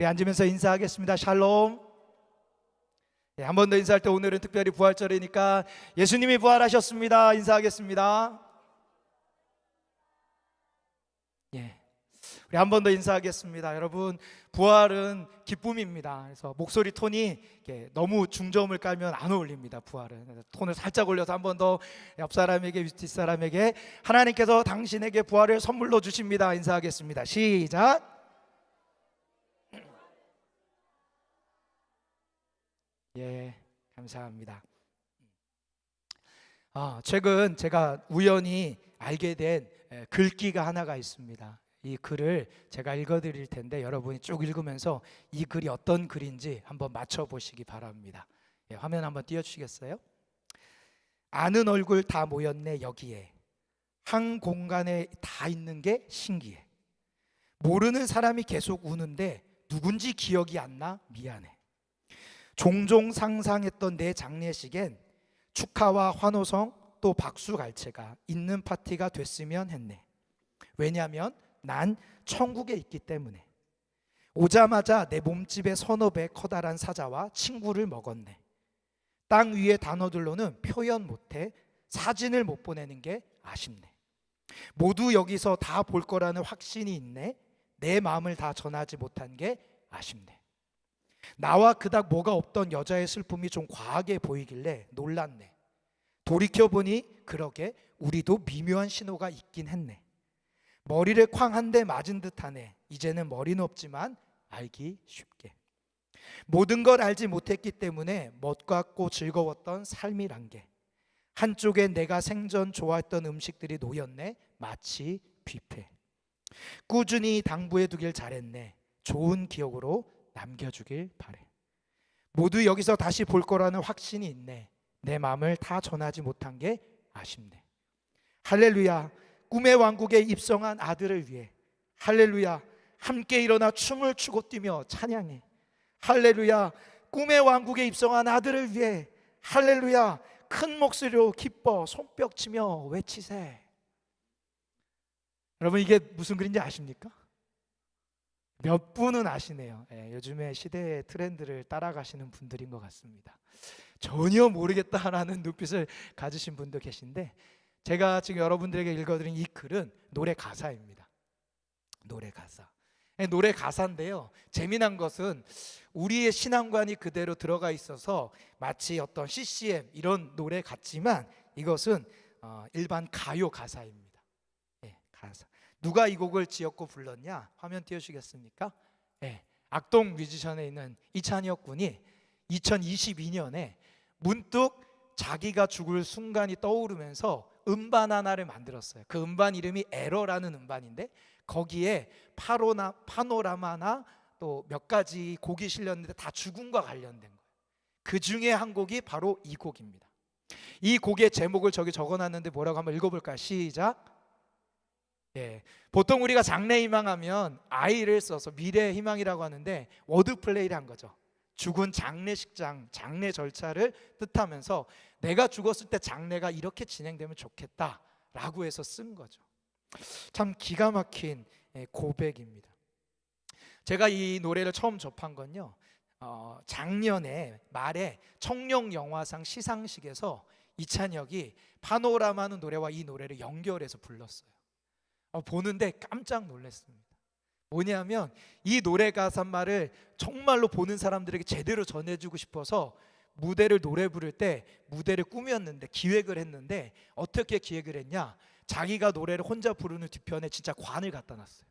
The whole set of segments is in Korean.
앉으면서 인사하겠습니다. 샬롬. 한 번 더 인사할 때 오늘은 특별히 부활절이니까 예수님이 부활하셨습니다. 인사하겠습니다. 우리 한 번 더 인사하겠습니다. 여러분, 부활은 기쁨입니다. 그래서 목소리 톤이 너무 중저음을 깔면 안 어울립니다. 부활은. 그래서 톤을 살짝 올려서 한 번 더 옆 사람에게, 뒷사람에게 하나님께서 당신에게 부활을 선물로 주십니다. 인사하겠습니다. 시작. 감사합니다. 최근 제가 우연히 알게 된 글귀가 하나가 있습니다. 이 글을 제가 읽어드릴 텐데 여러분이 쭉 읽으면서 이 글이 어떤 글인지 한번 맞춰보시기 바랍니다. 화면 한번 띄워주시겠어요? 아는 얼굴 다 모였네 여기에, 한 공간에 다 있는 게 신기해. 모르는 사람이 계속 우는데 누군지 기억이 안 나 미안해. 종종 상상했던 내 장례식엔 축하와 환호성 또 박수갈채가 있는 파티가 됐으면 했네. 왜냐하면 난 천국에 있기 때문에. 오자마자 내 몸집의 서너 배 커다란 사자와 친구를 먹었네. 땅 위의 단어들로는 표현 못해 사진을 못 보내는 게 아쉽네. 모두 여기서 다 볼 거라는 확신이 있네. 내 마음을 다 전하지 못한 게 아쉽네. 나와 그닥 뭐가 없던 여자의 슬픔이 좀 과하게 보이길래 놀랐네. 돌이켜보니 그러게 우리도 미묘한 신호가 있긴 했네. 머리를 쾅 한 대 맞은 듯하네. 이제는 머리는 없지만 알기 쉽게. 모든 걸 알지 못했기 때문에 멋같고 즐거웠던 삶이란 게, 한쪽에 내가 생전 좋아했던 음식들이 놓였네. 마치 뷔페. 꾸준히 당부해 두길 잘했네. 좋은 기억으로 남겨주길 바래. 모두 여기서 다시 볼 거라는 확신이 있네. 내 마음을 다 전하지 못한 게 아쉽네. 할렐루야. 꿈의 왕국에 입성한 아들을 위해 할렐루야. 함께 일어나 춤을 추고 뛰며 찬양해. 할렐루야. 꿈의 왕국에 입성한 아들을 위해 할렐루야. 큰 목소리로 기뻐 손뼉치며 외치세. 여러분, 이게 무슨 글인지 아십니까? 몇 분은 아시네요. 요즘에 시대의 트렌드를 따라가시는 분들인 것 같습니다. 전혀 모르겠다라는 눈빛을 가지신 분도 계신데, 제가 지금 여러분들에게 읽어드린 이 글은 노래 가사입니다. 노래 가사. 노래 가사인데요, 재미난 것은 우리의 신앙관이 그대로 들어가 있어서 마치 어떤 CCM 이런 노래 같지만 이것은 일반 가요 가사입니다. 가사. 누가 이 곡을 지었고 불렀냐? 화면 띄워주시겠습니까? 악동 뮤지션에 있는 이찬혁 군이 2022년에 문득 자기가 죽을 순간이 떠오르면서 음반 하나를 만들었어요. 그 음반 이름이 에러라는 음반인데 거기에 파노라마나 또 몇 가지 곡이 실렸는데 다 죽음과 관련된 거예요. 그 중에 한 곡이 바로 이 곡입니다. 이 곡의 제목을 저기 적어놨는데 뭐라고 한번 읽어볼까요? 시작. 보통 우리가 장래 희망하면 I를 써서 미래 희망이라고 하는데 워드 플레이를 한 거죠. 죽은 장례식장, 장례 절차를 뜻하면서 내가 죽었을 때 장례가 이렇게 진행되면 좋겠다라고 해서 쓴 거죠. 참 기가 막힌 고백입니다. 제가 이 노래를 처음 접한 건요, 작년에 말에 청룡영화상 시상식에서 이찬혁이 파노라마는 노래와 이 노래를 연결해서 불렀어요. 보는데 깜짝 놀랐습니다. 뭐냐면 이 노래 가사 말을 정말로 보는 사람들에게 제대로 전해주고 싶어서 무대를 노래 부를 때 무대를 꾸몄는데, 기획을 했는데 어떻게 기획을 했냐? 자기가 노래를 혼자 부르는 뒤편에 진짜 관을 갖다 놨어요.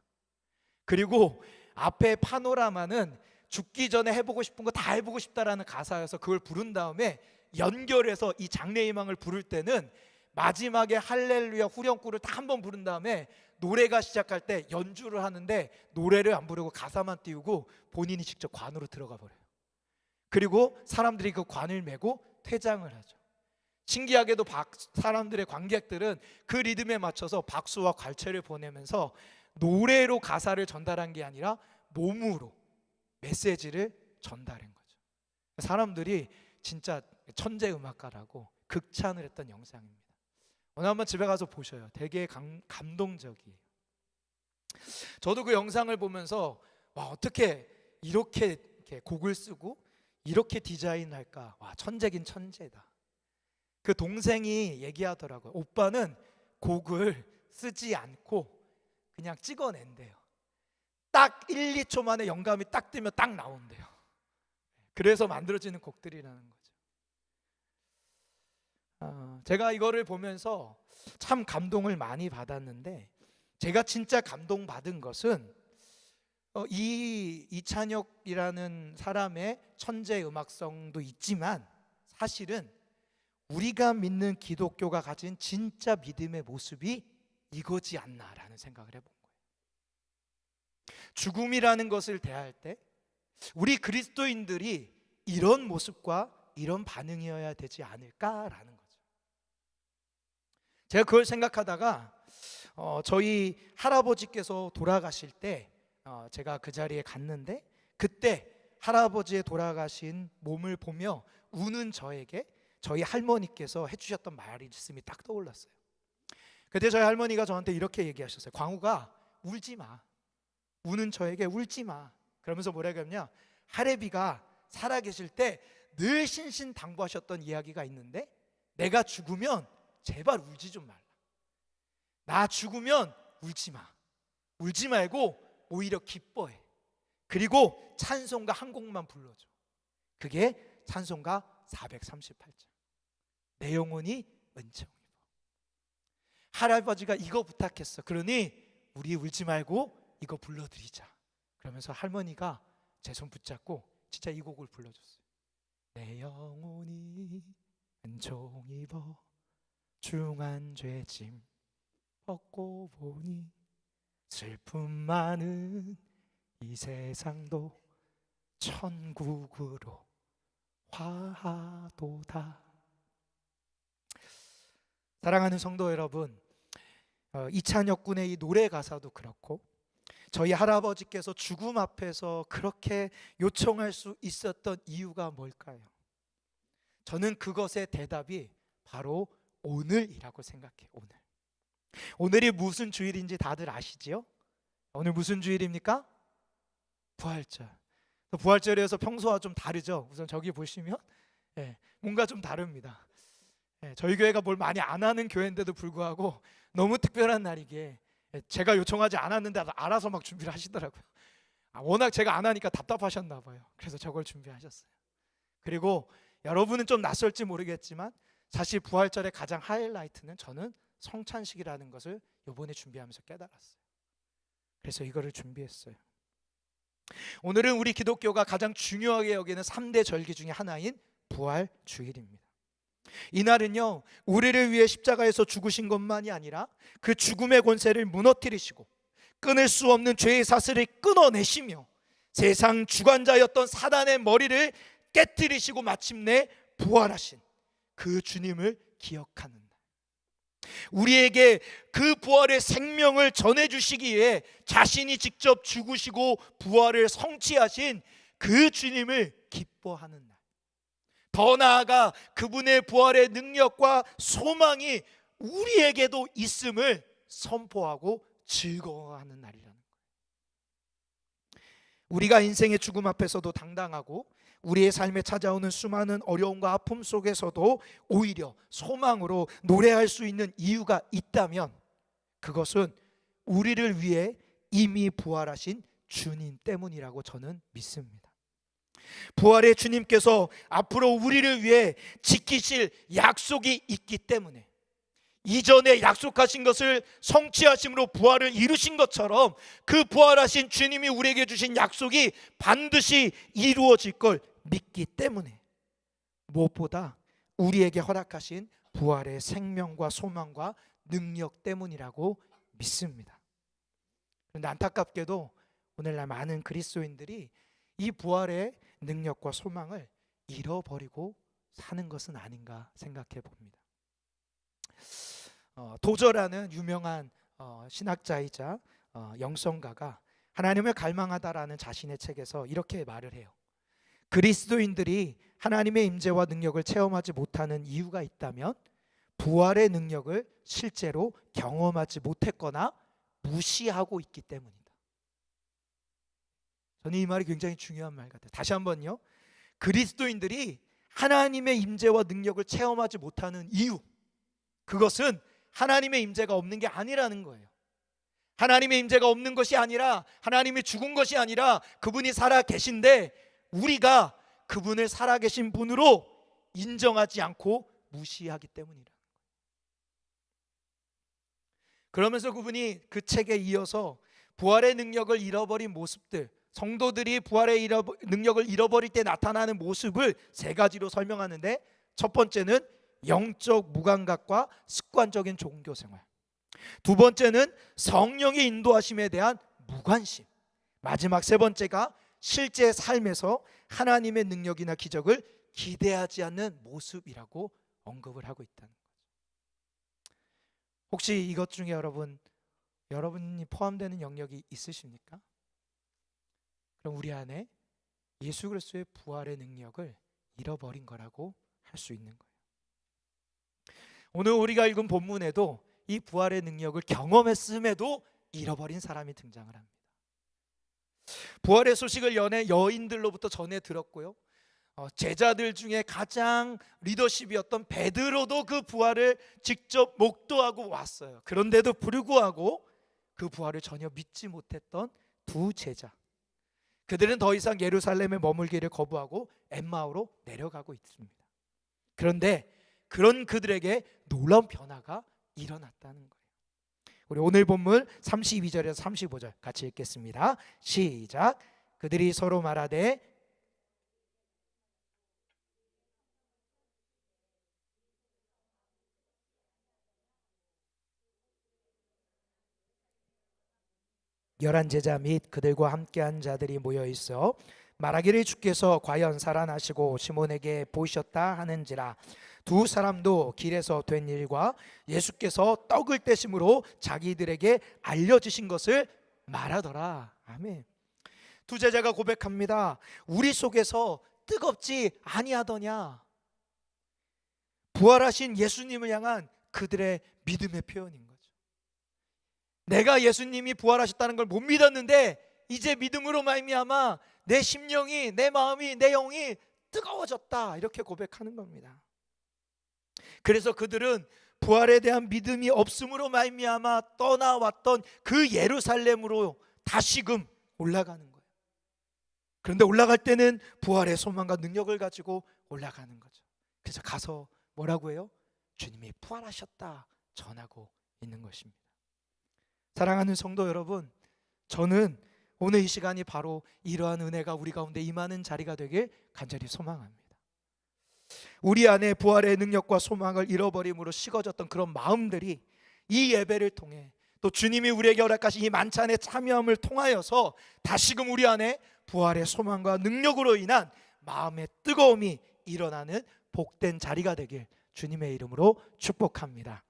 그리고 앞에 파노라마는 죽기 전에 해보고 싶은 거 다 해보고 싶다라는 가사여서 그걸 부른 다음에 연결해서 이 장래희망을 부를 때는 마지막에 할렐루야 후렴구를 다 한 번 부른 다음에 노래가 시작할 때 연주를 하는데 노래를 안 부르고 가사만 띄우고 본인이 직접 관으로 들어가 버려요. 그리고 사람들이 그 관을 메고 퇴장을 하죠. 신기하게도 사람들의 관객들은 그 리듬에 맞춰서 박수와 괄채를 보내면서 노래로 가사를 전달한 게 아니라 몸으로 메시지를 전달한 거죠. 사람들이 진짜 천재 음악가라고 극찬을 했던 영상입니다. 오늘 한번 집에 가서 보셔요. 되게 감동적이에요. 저도 그 영상을 보면서 어떻게 이렇게 곡을 쓰고 이렇게 디자인할까? 와, 천재긴 천재다. 그 동생이 얘기하더라고요. 오빠는 곡을 쓰지 않고 그냥 찍어낸대요. 딱 1, 2초 만에 영감이 딱 뜨면 딱 나온대요. 그래서 만들어지는 곡들이라는 거죠. 제가 이거를 보면서 참 감동을 많이 받았는데, 제가 진짜 감동받은 것은 이 이찬혁이라는 사람의 천재 음악성도 있지만 사실은 우리가 믿는 기독교가 가진 진짜 믿음의 모습이 이거지 않나라는 생각을 해본 거예요. 죽음이라는 것을 대할 때 우리 그리스도인들이 이런 모습과 이런 반응이어야 되지 않을까라는 거죠. 제가 그걸 생각하다가 저희 할아버지께서 돌아가실 때 제가 그 자리에 갔는데, 그때 할아버지의 돌아가신 몸을 보며 우는 저에게 저희 할머니께서 해주셨던 말씀이 딱 떠올랐어요. 그때 저희 할머니가 저한테 이렇게 얘기하셨어요. 광우가 울지 마. 우는 저에게 울지 마. 그러면서 뭐라고 했냐, 할애비가 살아계실 때 늘 신신당부하셨던 이야기가 있는데, 내가 죽으면 제발 울지 좀 말라. 나 죽으면 울지 마. 울지 말고 오히려 기뻐해. 그리고 찬송가 한 곡만 불러줘. 그게 찬송가 438장. 내 영혼이 은총 입어. 할아버지가 이거 부탁했어. 그러니 우리 울지 말고 이거 불러드리자. 그러면서 할머니가 제 손 붙잡고 진짜 이 곡을 불러줬어요. 내 영혼이 은총 입어 중한 죄짐 벗고 보니 슬픔 많은 이 세상도 천국으로 화하도다. 사랑하는 성도 여러분, 이찬혁 군의 이 노래 가사도 그렇고 저희 할아버지께서 죽음 앞에서 그렇게 요청할 수 있었던 이유가 뭘까요? 저는 그것의 대답이 바로 오늘이라고 생각해요. 오늘이 무슨 주일인지 다들 아시지요? 오늘 무슨 주일입니까? 부활절. 부활절이어서 평소와 좀 다르죠. 우선 저기 보시면 뭔가 좀 다릅니다. 저희 교회가 뭘 많이 안 하는 교회인데도 불구하고 너무 특별한 날이기에 제가 요청하지 않았는데 알아서 막 준비를 하시더라고요. 워낙 제가 안 하니까 답답하셨나 봐요. 그래서 저걸 준비하셨어요. 그리고 여러분은 좀 낯설지 모르겠지만 사실 부활절의 가장 하이라이트는 저는 성찬식이라는 것을 이번에 준비하면서 깨달았어요. 그래서 이거를 준비했어요. 오늘은 우리 기독교가 가장 중요하게 여기는 3대 절기 중에 하나인 부활주일입니다. 이날은요, 우리를 위해 십자가에서 죽으신 것만이 아니라 그 죽음의 권세를 무너뜨리시고 끊을 수 없는 죄의 사슬을 끊어내시며 세상 주관자였던 사단의 머리를 깨뜨리시고 마침내 부활하신 그 주님을 기억하는 날, 우리에게 그 부활의 생명을 전해주시기 위해 자신이 직접 죽으시고 부활을 성취하신 그 주님을 기뻐하는 날, 더 나아가 그분의 부활의 능력과 소망이 우리에게도 있음을 선포하고 즐거워하는 날이라는 거예요. 우리가 인생의 죽음 앞에서도 당당하고 우리의 삶에 찾아오는 수많은 어려움과 아픔 속에서도 오히려 소망으로 노래할 수 있는 이유가 있다면 그것은 우리를 위해 이미 부활하신 주님 때문이라고 저는 믿습니다. 부활의 주님께서 앞으로 우리를 위해 지키실 약속이 있기 때문에, 이전에 약속하신 것을 성취하심으로 부활을 이루신 것처럼 그 부활하신 주님이 우리에게 주신 약속이 반드시 이루어질 걸 믿기 때문에, 무엇보다 우리에게 허락하신 부활의 생명과 소망과 능력 때문이라고 믿습니다. 그런데 안타깝게도 오늘날 많은 그리스도인들이 이 부활의 능력과 소망을 잃어버리고 사는 것은 아닌가 생각해 봅니다. 도저라는 유명한 신학자이자 영성가가 하나님을 갈망하다라는 자신의 책에서 이렇게 말을 해요. 그리스도인들이 하나님의 임재와 능력을 체험하지 못하는 이유가 있다면 부활의 능력을 실제로 경험하지 못했거나 무시하고 있기 때문이다. 저는 이 말이 굉장히 중요한 말 같아요. 다시 한번요. 그리스도인들이 하나님의 임재와 능력을 체험하지 못하는 이유, 그것은 하나님의 임재가 없는 게 아니라는 거예요. 하나님의 임재가 없는 것이 아니라, 하나님이 죽은 것이 아니라 그분이 살아 계신데 우리가 그분을 살아계신 분으로 인정하지 않고 무시하기 때문이라. 그러면서 그분이 그 책에 이어서 부활의 능력을 잃어버린 모습들, 성도들이 부활의 능력을 잃어버릴 때 나타나는 모습을 세 가지로 설명하는데, 첫 번째는 영적 무감각과 습관적인 종교생활, 두 번째는 성령의 인도하심에 대한 무관심, 마지막 세 번째가 실제 삶에서 하나님의 능력이나 기적을 기대하지 않는 모습이라고 언급을 하고 있다는 거죠. 혹시 이것 중에 여러분이 포함되는 영역이 있으십니까? 그럼 우리 안에 예수 그리스도의 부활의 능력을 잃어버린 거라고 할 수 있는 거예요. 오늘 우리가 읽은 본문에도 이 부활의 능력을 경험했음에도 잃어버린 사람이 등장을 합니다. 부활의 소식을 여인들로부터 전해 들었고요, 제자들 중에 가장 리더십이었던 베드로도 그 부활을 직접 목도하고 왔어요. 그런데도 불구하고 그 부활을 전혀 믿지 못했던 두 제자, 그들은 더 이상 예루살렘에 머물기를 거부하고 엠마오로 내려가고 있습니다. 그런데 그런 그들에게 놀라운 변화가 일어났다는 거예요. 우리 오늘 본문 32절에서 35절 같이 읽겠습니다. 시작. 그들이 서로 말하되 열한 제자 및 그들과 함께한 자들이 모여 있어 말하기를 주께서 과연 살아나시고 시몬에게 보이셨다 하는지라. 두 사람도 길에서 된 일과 예수께서 떡을 떼심으로 자기들에게 알려주신 것을 말하더라. 아멘. 두 제자가 고백합니다. 우리 속에서 뜨겁지 아니하더냐. 부활하신 예수님을 향한 그들의 믿음의 표현인 거죠. 내가 예수님이 부활하셨다는 걸 못 믿었는데 이제 믿음으로 말미암아 내 심령이, 내 마음이, 내 영이 뜨거워졌다, 이렇게 고백하는 겁니다. 그래서 그들은 부활에 대한 믿음이 없음으로 말미암아 떠나왔던 그 예루살렘으로 다시금 올라가는 거예요. 그런데 올라갈 때는 부활의 소망과 능력을 가지고 올라가는 거죠. 그래서 가서 뭐라고 해요? 주님이 부활하셨다 전하고 있는 것입니다. 사랑하는 성도 여러분, 저는 오늘 이 시간이 바로 이러한 은혜가 우리 가운데 임하는 자리가 되길 간절히 소망합니다. 우리 안에 부활의 능력과 소망을 잃어버림으로 식어졌던 그런 마음들이 이 예배를 통해, 또 주님이 우리에게 허락하신 이 만찬에 참여함을 통하여서 다시금 우리 안에 부활의 소망과 능력으로 인한 마음의 뜨거움이 일어나는 복된 자리가 되길 주님의 이름으로 축복합니다.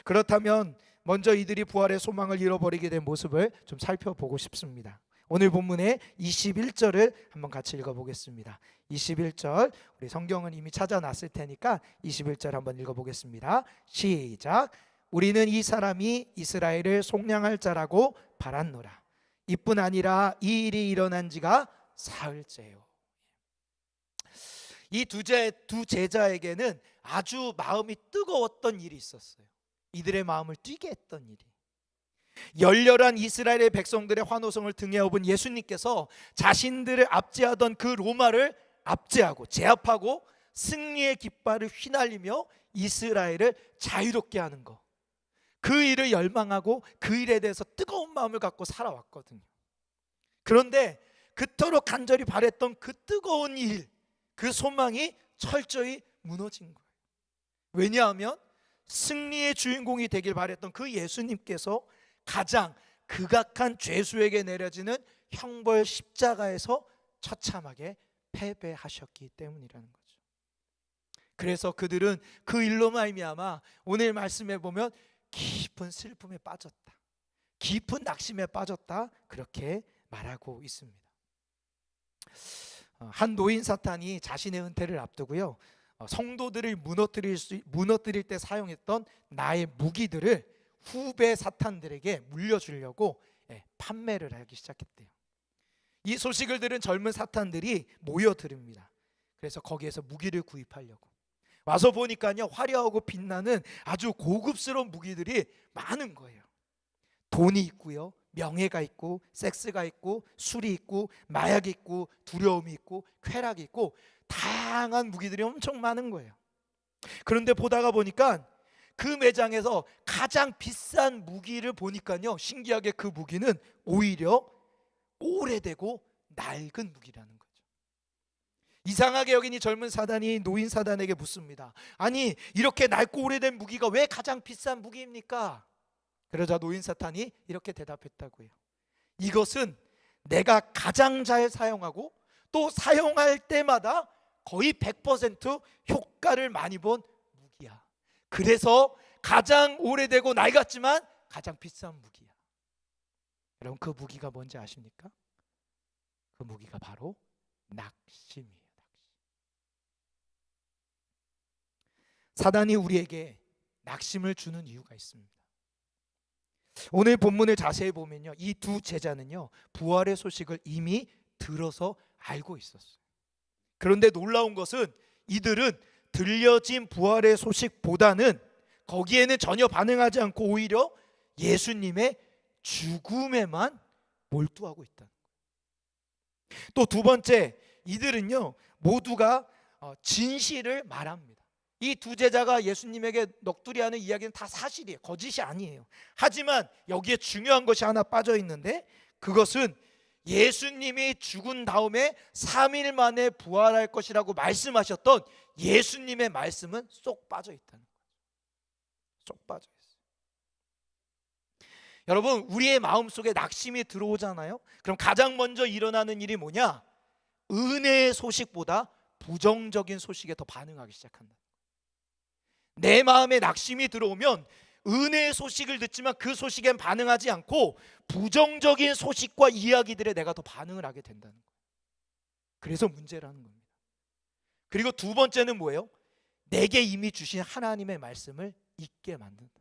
그렇다면 먼저 이들이 부활의 소망을 잃어버리게 된 모습을 좀 살펴보고 싶습니다. 오늘 본문의 21절을 한번 같이 읽어보겠습니다. 21절, 우리 성경은 이미 찾아놨을 테니까 21절 한번 읽어보겠습니다. 시작. 우리는 이 사람이 이스라엘을 속량할 자라고 바랐노라. 이뿐 아니라 이 일이 일어난 지가 사흘째요. 이 두 제자에게는 아주 마음이 뜨거웠던 일이 있었어요. 이들의 마음을 뛰게 했던 일이, 열렬한 이스라엘의 백성들의 환호성을 등에 업은 예수님께서 자신들을 압제하던 그 로마를 압제하고 제압하고 승리의 깃발을 휘날리며 이스라엘을 자유롭게 하는 것, 그 일을 열망하고 그 일에 대해서 뜨거운 마음을 갖고 살아왔거든요. 그런데 그토록 간절히 바랬던 그 뜨거운 일, 그 소망이 철저히 무너진 거예요. 왜냐하면 승리의 주인공이 되길 바랬던 그 예수님께서 가장 극악한 죄수에게 내려지는 형벌 십자가에서 처참하게 패배하셨기 때문이라는 거죠. 그래서 그들은 그 일로 말미암아 오늘 말씀에 보면 깊은 슬픔에 빠졌다, 깊은 낙심에 빠졌다, 그렇게 말하고 있습니다. 한 노인 사탄이 자신의 은퇴를 앞두고요, 성도들을 무너뜨릴 때 사용했던 나의 무기들을 후배 사탄들에게 물려주려고 판매를 하기 시작했대요. 이 소식을 들은 젊은 사탄들이 모여들입니다. 그래서 거기에서 무기를 구입하려고 와서 보니까요, 화려하고 빛나는 아주 고급스러운 무기들이 많은 거예요. 돈이 있고요, 명예가 있고, 섹스가 있고, 술이 있고, 마약이 있고, 두려움이 있고, 쾌락이 있고, 다양한 무기들이 엄청 많은 거예요. 그런데 보다가 보니까 그 매장에서 가장 비싼 무기를 보니까요, 신기하게 그 무기는 오히려 오래되고 낡은 무기라는 거죠. 이상하게 여긴 이 젊은 사단이 노인 사단에게 묻습니다. 아니, 이렇게 낡고 오래된 무기가 왜 가장 비싼 무기입니까? 그러자 노인 사탄이 이렇게 대답했다고요. 이것은 내가 가장 잘 사용하고 또 사용할 때마다 거의 100% 효과를 많이 본 무기야. 그래서 가장 오래되고 낡았지만 가장 비싼 무기야. 여러분, 그 무기가 뭔지 아십니까? 그 무기가 바로 낙심이에요. 사단이 우리에게 낙심을 주는 이유가 있습니다. 오늘 본문을 자세히 보면요, 이 두 제자는요, 부활의 소식을 이미 들어서 알고 있었어요. 그런데 놀라운 것은 이들은 들려진 부활의 소식보다는 거기에는 전혀 반응하지 않고 오히려 예수님의 죽음에만 몰두하고 있다는 거예요. 또 두 번째, 이들은요 모두가 진실을 말합니다. 이 두 제자가 예수님에게 넋두리하는 이야기는 다 사실이에요. 거짓이 아니에요. 하지만 여기에 중요한 것이 하나 빠져 있는데, 그것은 예수님이 죽은 다음에 3일 만에 부활할 것이라고 말씀하셨던 예수님의 말씀은 쏙 빠져 있다는 거예요. 쏙 빠져 있어요. 여러분, 우리의 마음속에 낙심이 들어오잖아요. 그럼 가장 먼저 일어나는 일이 뭐냐? 은혜의 소식보다 부정적인 소식에 더 반응하기 시작한다. 내 마음에 낙심이 들어오면 은혜의 소식을 듣지만 그 소식엔 반응하지 않고 부정적인 소식과 이야기들에 내가 더 반응을 하게 된다는 거예요. 그래서 문제라는 겁니다. 그리고 두 번째는 뭐예요? 내게 이미 주신 하나님의 말씀을 잊게 만든다.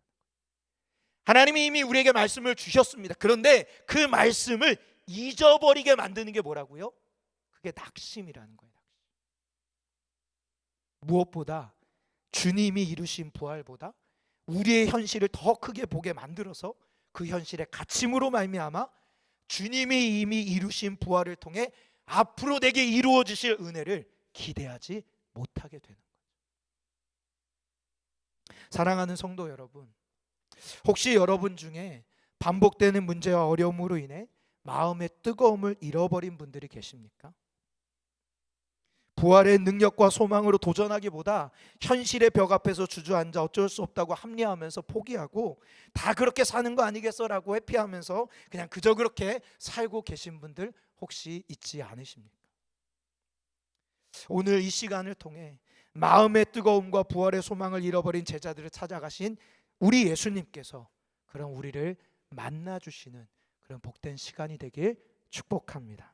하나님이 이미 우리에게 말씀을 주셨습니다. 그런데 그 말씀을 잊어버리게 만드는 게 뭐라고요? 그게 낙심이라는 거예요. 무엇보다 주님이 이루신 부활보다 우리의 현실을 더 크게 보게 만들어서 그 현실의 갇힘으로 말미암아 주님이 이미 이루신 부활을 통해 앞으로 내게 이루어 주실 은혜를 기대하지 못하게 되는 거죠. 사랑하는 성도 여러분, 혹시 여러분 중에 반복되는 문제와 어려움으로 인해 마음의 뜨거움을 잃어버린 분들이 계십니까? 부활의 능력과 소망으로 도전하기보다 현실의 벽 앞에서 주저앉아 어쩔 수 없다고 합리화하면서 포기하고 다 그렇게 사는 거 아니겠어라고 회피하면서 그냥 그저 그렇게 살고 계신 분들 혹시 있지 않으십니까? 오늘 이 시간을 통해 마음의 뜨거움과 부활의 소망을 잃어버린 제자들을 찾아가신 우리 예수님께서 그런 우리를 만나주시는 그런 복된 시간이 되길 축복합니다.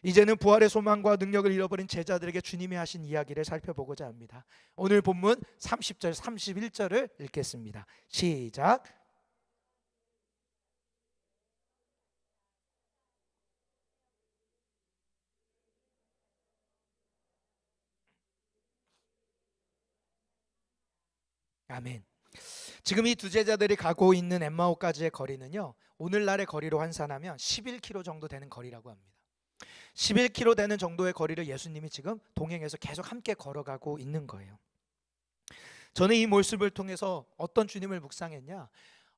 이제는 부활의 소망과 능력을 잃어버린 제자들에게 주님이 하신 이야기를 살펴보고자 합니다. 오늘 본문 30절 31절을 읽겠습니다. 시작. 아멘. 지금 이 두 제자들이 가고 있는 엠마오까지의 거리는요, 오늘날의 거리로 환산하면 11km 정도 되는 거리라고 합니다. 11km 되는 정도의 거리를 예수님이 지금 동행해서 계속 함께 걸어가고 있는 거예요. 저는 이 모습을 통해서 어떤 주님을 묵상했냐?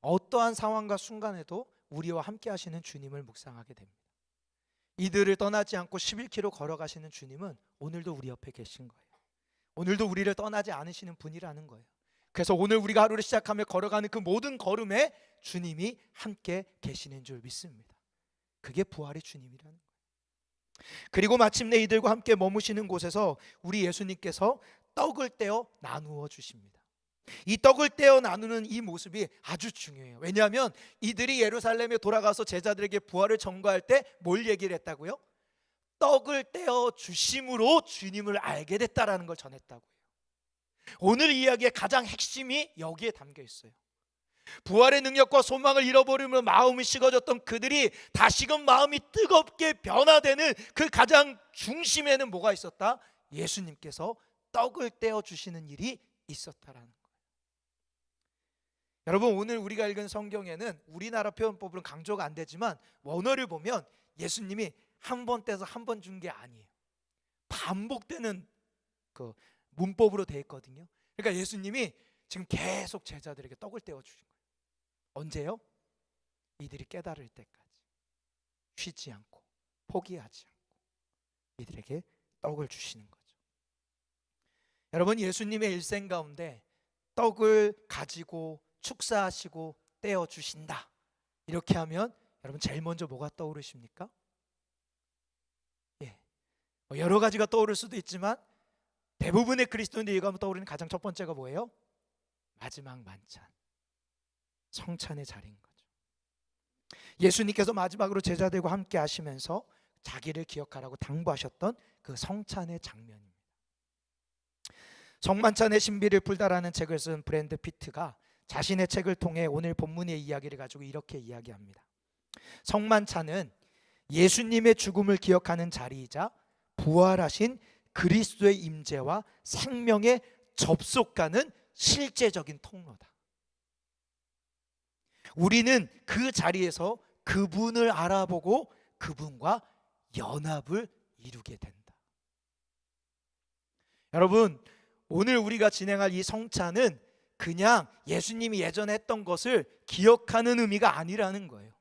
어떠한 상황과 순간에도 우리와 함께 하시는 주님을 묵상하게 됩니다. 이들을 떠나지 않고 11km 걸어가시는 주님은 오늘도 우리 옆에 계신 거예요. 오늘도 우리를 떠나지 않으시는 분이라는 거예요. 그래서 오늘 우리가 하루를 시작하며 걸어가는 그 모든 걸음에 주님이 함께 계시는 줄 믿습니다. 그게 부활의 주님이라는 거예요. 그리고 마침내 이들과 함께 머무시는 곳에서 우리 예수님께서 떡을 떼어 나누어 주십니다. 이 떡을 떼어 나누는 이 모습이 아주 중요해요. 왜냐하면 이들이 예루살렘에 돌아가서 제자들에게 부활을 전가할 때 뭘 얘기를 했다고요? 떡을 떼어 주심으로 주님을 알게 됐다라는 걸 전했다고요. 오늘 이야기의 가장 핵심이 여기에 담겨 있어요. 부활의 능력과 소망을 잃어버리며 마음이 식어졌던 그들이 다시금 마음이 뜨겁게 변화되는 그 가장 중심에는 뭐가 있었다? 예수님께서 떡을 떼어 주시는 일이 있었다라는 거예요. 여러분, 오늘 우리가 읽은 성경에는 우리나라 표현법으로는 강조가 안 되지만 원어를 보면 예수님이 한 번 떼서 한 번 준 게 아니에요. 반복되는 그 문법으로 되어 있거든요. 그러니까 예수님이 지금 계속 제자들에게 떡을 떼어 주신 거예요. 언제요? 이들이 깨달을 때까지 쉬지 않고 포기하지 않고 이들에게 떡을 주시는 거죠. 여러분, 예수님의 일생 가운데 떡을 가지고 축사하시고 떼어 주신다, 이렇게 하면 여러분 제일 먼저 뭐가 떠오르십니까? 여러 가지가 떠오를 수도 있지만 대부분의 그리스도인들이 떠오르는 가장 첫 번째가 뭐예요? 마지막 만찬, 성찬의 자리인 거죠. 예수님께서 마지막으로 제자들과 함께 하시면서 자기를 기억하라고 당부하셨던 그 성찬의 장면입니다. 성만찬의 신비를 풀다라는 책을 쓴 브랜드 피트가 자신의 책을 통해 오늘 본문의 이야기를 가지고 이렇게 이야기합니다. 성만찬은 예수님의 죽음을 기억하는 자리이자 부활하신 그리스도의 임재와 생명에 접속하는 실제적인 통로다. 우리는 그 자리에서 그분을 알아보고 그분과 연합을 이루게 된다. 여러분, 오늘 우리가 진행할 이 성찬은 그냥 예수님이 예전에 했던 것을 기억하는 의미가 아니라는 거예요.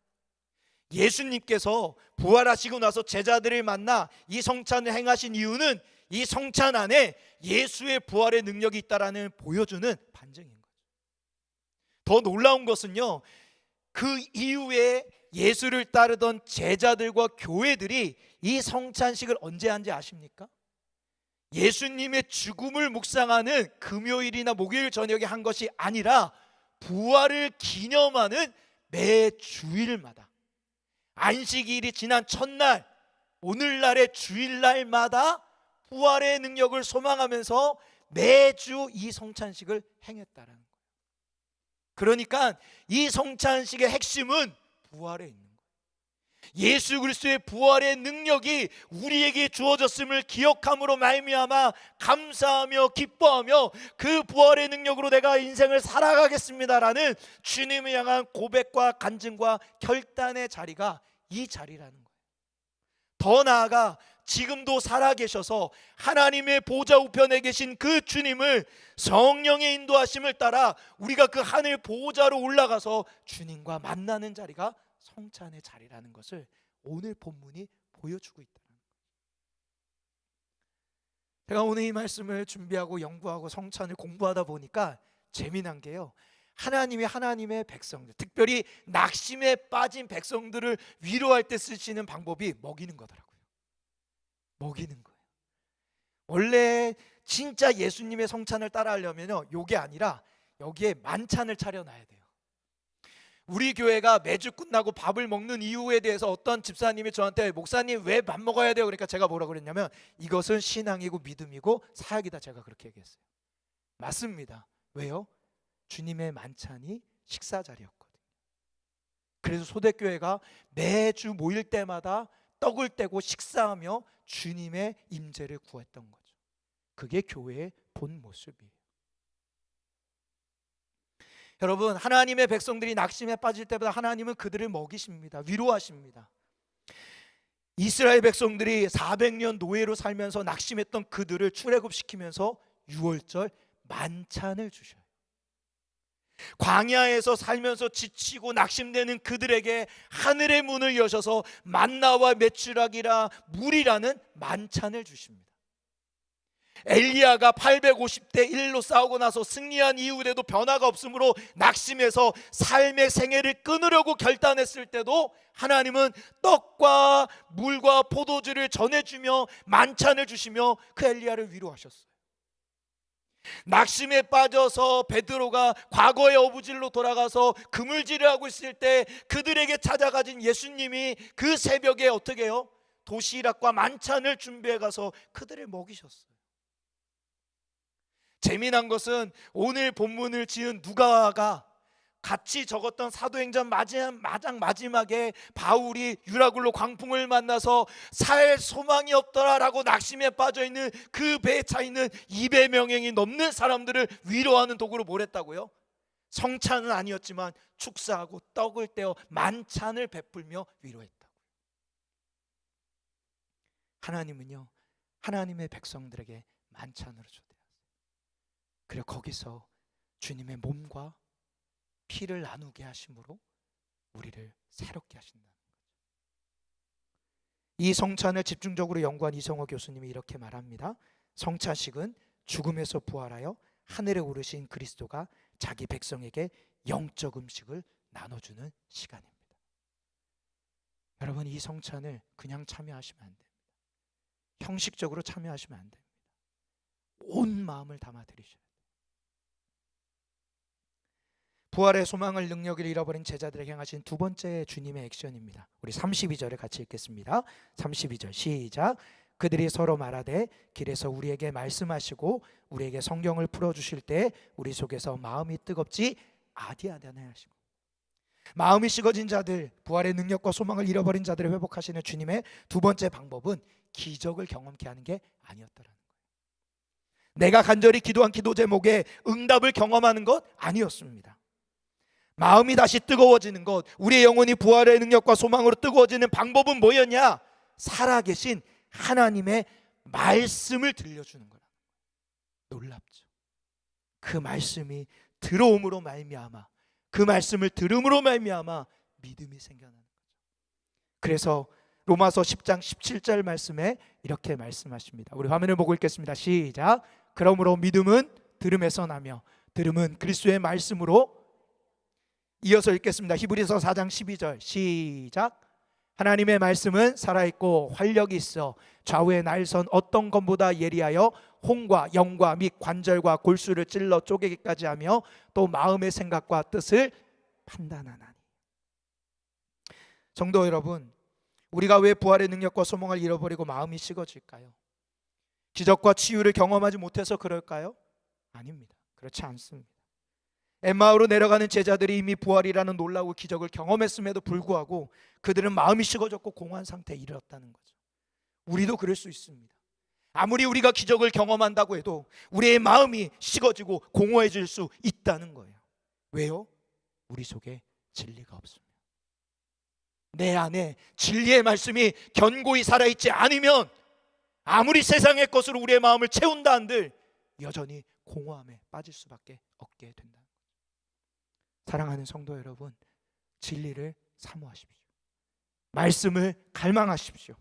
예수님께서 부활하시고 나서 제자들을 만나 이 성찬을 행하신 이유는 이 성찬 안에 예수의 부활의 능력이 있다라는 보여주는 반증인 거죠. 더 놀라운 것은요, 그 이후에 예수를 따르던 제자들과 교회들이 이 성찬식을 언제 한지 아십니까? 예수님의 죽음을 묵상하는 금요일이나 목요일 저녁에 한 것이 아니라 부활을 기념하는 매 주일마다, 안식일이 지난 첫날, 오늘날의 주일날마다 부활의 능력을 소망하면서 매주 이 성찬식을 행했다라는 거예요. 그러니까 이 성찬식의 핵심은 부활에 있는 거예요. 예수 그리스도의 부활의 능력이 우리에게 주어졌음을 기억함으로 말미암아 감사하며 기뻐하며 그 부활의 능력으로 내가 인생을 살아가겠습니다라는 주님을 향한 고백과 간증과 결단의 자리가 이 자리라는 거예요. 더 나아가 지금도 살아계셔서 하나님의 보좌 우편에 계신 그 주님을 성령의 인도하심을 따라 우리가 그 하늘 보좌로 올라가서 주님과 만나는 자리가 성찬의 자리라는 것을 오늘 본문이 보여주고 있다는 거예요. 제가 오늘 이 말씀을 준비하고 연구하고 성찬을 공부하다 보니까 재미난 게요, 하나님의 백성들, 특별히 낙심에 빠진 백성들을 위로할 때 쓰시는 방법이 먹이는 거더라고요. 먹이는 거예요. 원래 진짜 예수님의 성찬을 따라하려면요, 요게 아니라 여기에 만찬을 차려놔야 돼요. 우리 교회가 매주 끝나고 밥을 먹는 이유에 대해서 어떤 집사님이 저한테 목사님 왜 밥 먹어야 돼요? 그러니까 제가 뭐라고 그랬냐면 이것은 신앙이고 믿음이고 사역이다, 제가 그렇게 얘기했어요. 맞습니다. 왜요? 주님의 만찬이 식사 자리였거든요. 그래서 소대교회가 매주 모일 때마다 떡을 떼고 식사하며 주님의 임재를 구했던 거죠. 그게 교회의 본 모습이에요. 여러분, 하나님의 백성들이 낙심에 빠질 때마다 하나님은 그들을 먹이십니다. 위로하십니다. 이스라엘 백성들이 400년 노예로 살면서 낙심했던 그들을 출애굽시키면서 유월절 만찬을 주셔요. 광야에서 살면서 지치고 낙심되는 그들에게 하늘의 문을 여셔서 만나와 메추라기라 물이라는 만찬을 주십니다. 엘리야가 850대 1로 싸우고 나서 승리한 이후에도 변화가 없으므로 낙심해서 삶의 생애를 끊으려고 결단했을 때도 하나님은 떡과 물과 포도주를 전해주며 만찬을 주시며 그 엘리야를 위로하셨어요. 낙심에 빠져서 베드로가 과거의 어부질로 돌아가서 그물질을 하고 있을 때 그들에게 찾아가진 예수님이 그 새벽에 어떻게 해요? 도시락과 만찬을 준비해 가서 그들을 먹이셨어요. 재미난 것은 오늘 본문을 지은 누가가 같이 적었던 사도행전 마지막에 바울이 유라굴로 광풍을 만나서 살 소망이 없더라라고 낙심에 빠져있는 그 배에 차있는 200명이 넘는 사람들을 위로하는 도구로 뭘 했다고요? 성찬은 아니었지만 축사하고 떡을 떼어 만찬을 베풀며 위로했다고. 하나님은요, 하나님의 백성들에게 만찬으로 초대하세요. 그리고 거기서 주님의 몸과 피를 나누게 하심으로 우리를 새롭게 하신다는 거죠. 이 성찬을 집중적으로 연구한 이성호 교수님이 이렇게 말합니다. 성찬식은 죽음에서 부활하여 하늘에 오르신 그리스도가 자기 백성에게 영적 음식을 나눠주는 시간입니다. 여러분, 이 성찬을 그냥 참여하시면 안 됩니다. 형식적으로 참여하시면 안 됩니다. 온 마음을 담아 드리셔야 돼요. 부활의 소망을 능력을 잃어버린 제자들에게 행하신 두 번째 주님의 액션입니다. 우리 32절을 같이 읽겠습니다. 32절 시작. 그들이 서로 말하되 길에서 우리에게 말씀하시고 우리에게 성경을 풀어주실 때 우리 속에서 마음이 뜨겁지 아디하다네 하시고. 마음이 식어진 자들, 부활의 능력과 소망을 잃어버린 자들을 회복하시는 주님의 두 번째 방법은 기적을 경험케 하는 게 아니었더라는 거예요. 내가 간절히 기도한 기도 제목에 응답을 경험하는 것 아니었습니다. 마음이 다시 뜨거워지는 것, 우리의 영혼이 부활의 능력과 소망으로 뜨거워지는 방법은 뭐였냐? 살아계신 하나님의 말씀을 들려주는 거라. 놀랍죠. 그 말씀이 들어옴으로 말미암아, 그 말씀을 들음으로 말미암아 믿음이 생겨나는 거죠. 그래서 로마서 10장 17절 말씀에 이렇게 말씀하십니다. 우리 화면을 보고 읽겠습니다. 시작. 그러므로 믿음은 들음에서 나며 들음은 그리스도의 말씀으로. 이어서 읽겠습니다. 히브리서 4장 12절 시작. 하나님의 말씀은 살아있고 활력이 있어 좌우의 날선 어떤 것보다 예리하여 혼과 영과 및 관절과 골수를 찔러 쪼개기까지 하며 또 마음의 생각과 뜻을 판단하나니. 성도 여러분, 우리가 왜 부활의 능력과 소망을 잃어버리고 마음이 식어질까요? 기적과 치유를 경험하지 못해서 그럴까요? 아닙니다. 그렇지 않습니다. 엠마오로 내려가는 제자들이 이미 부활이라는 놀라운 기적을 경험했음에도 불구하고 그들은 마음이 식어졌고 공허한 상태에 이르렀다는 거죠. 우리도 그럴 수 있습니다. 아무리 우리가 기적을 경험한다고 해도 우리의 마음이 식어지고 공허해질 수 있다는 거예요. 왜요? 우리 속에 진리가 없습니다. 내 안에 진리의 말씀이 견고히 살아있지 않으면 아무리 세상의 것으로 우리의 마음을 채운다 한들 여전히 공허함에 빠질 수밖에 없게 된다. 사랑하는 성도 여러분, 진리를 사모하십시오. 말씀을 갈망하십시오.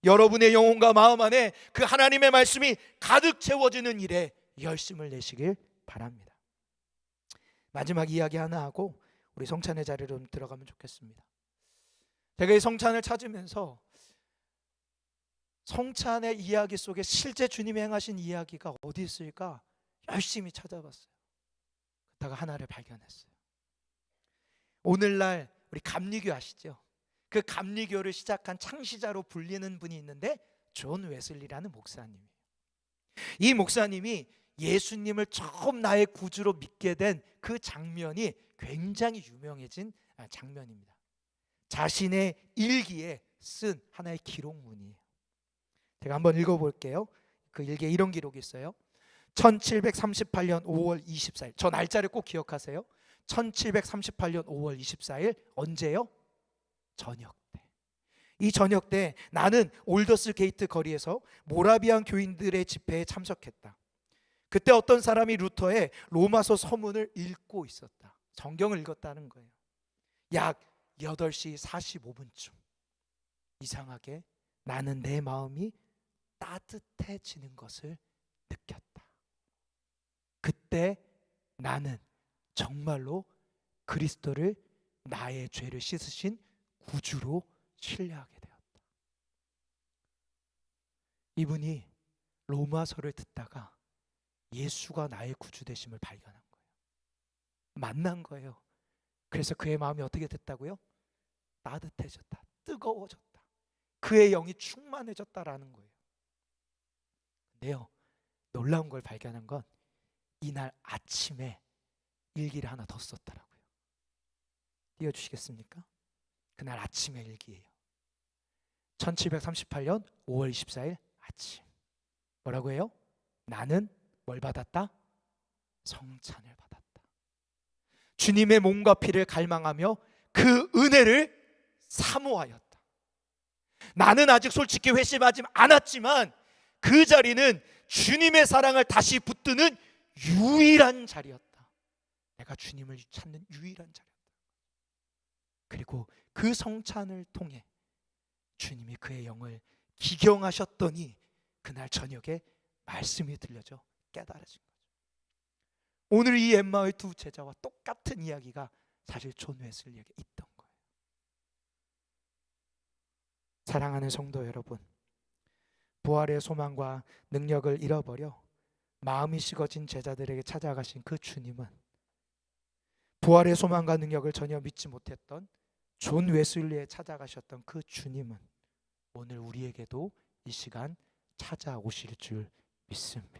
여러분의 영혼과 마음 안에 그 하나님의 말씀이 가득 채워지는 일에 열심을 내시길 바랍니다. 마지막 이야기 하나 하고 우리 성찬의 자리로 들어가면 좋겠습니다. 제가 이 성찬을 찾으면서 성찬의 이야기 속에 실제 주님이 행하신 이야기가 어디 있을까 열심히 찾아봤어요. 그러다가 하나를 발견했어요. 오늘날 우리 감리교 아시죠? 그 감리교를 시작한 창시자로 불리는 분이 있는데 존 웨슬리라는 목사님이에요. 이 목사님이 예수님을 처음 나의 구주로 믿게 된 그 장면이 굉장히 유명해진 장면입니다. 자신의 일기에 쓴 하나의 기록문이에요. 제가 한번 읽어볼게요. 그 일기에 이런 기록이 있어요. 1738년 5월 24일. 저 날짜를 꼭 기억하세요. 1738년 5월 24일. 언제요? 저녁 때. 이 저녁 때 나는 올더스 게이트 거리에서 모라비안 교인들의 집회에 참석했다. 그때 어떤 사람이 루터의 로마서 서문을 읽고 있었다. 성경을 읽었다는 거예요. 약 8시 45분쯤 이상하게 나는 내 마음이 따뜻해지는 것을 느꼈다. 그때 나는 정말로 그리스도를 나의 죄를 씻으신 구주로 신뢰하게 되었다. 이분이 로마서를 듣다가 예수가 나의 구주 되심을 발견한 거예요. 만난 거예요. 그래서 그의 마음이 어떻게 됐다고요? 따뜻해졌다. 뜨거워졌다. 그의 영이 충만해졌다라는 거예요. 근데요, 놀라운 걸 발견한 건 이날 아침에 일기를 하나 더 썼더라고요. 띄워주시겠습니까? 그날 아침의 일기예요. 1738년 5월 24일 아침. 뭐라고 해요? 나는 뭘 받았다? 성찬을 받았다. 주님의 몸과 피를 갈망하며 그 은혜를 사모하였다. 나는 아직 솔직히 회심하지 않았지만 그 자리는 주님의 사랑을 다시 붙드는 유일한 자리였다. 내가 주님을 찾는 유일한 자리였다. 그리고 그 성찬을 통해 주님이 그의 영을 기경하셨더니 그날 저녁에 말씀이 들려져 깨달아진 거죠. 오늘 이 엠마오의 두 제자와 똑같은 이야기가 사실 존 웨슬리에게 있던 거예요. 사랑하는 성도 여러분, 부활의 소망과 능력을 잃어버려 마음이 식어진 제자들에게 찾아가신 그 주님은 부활의 소망과 능력을 전혀 믿지 못했던 존 웨슬리에 찾아가셨던 그 주님은 오늘 우리에게도 이 시간 찾아오실 줄 믿습니다.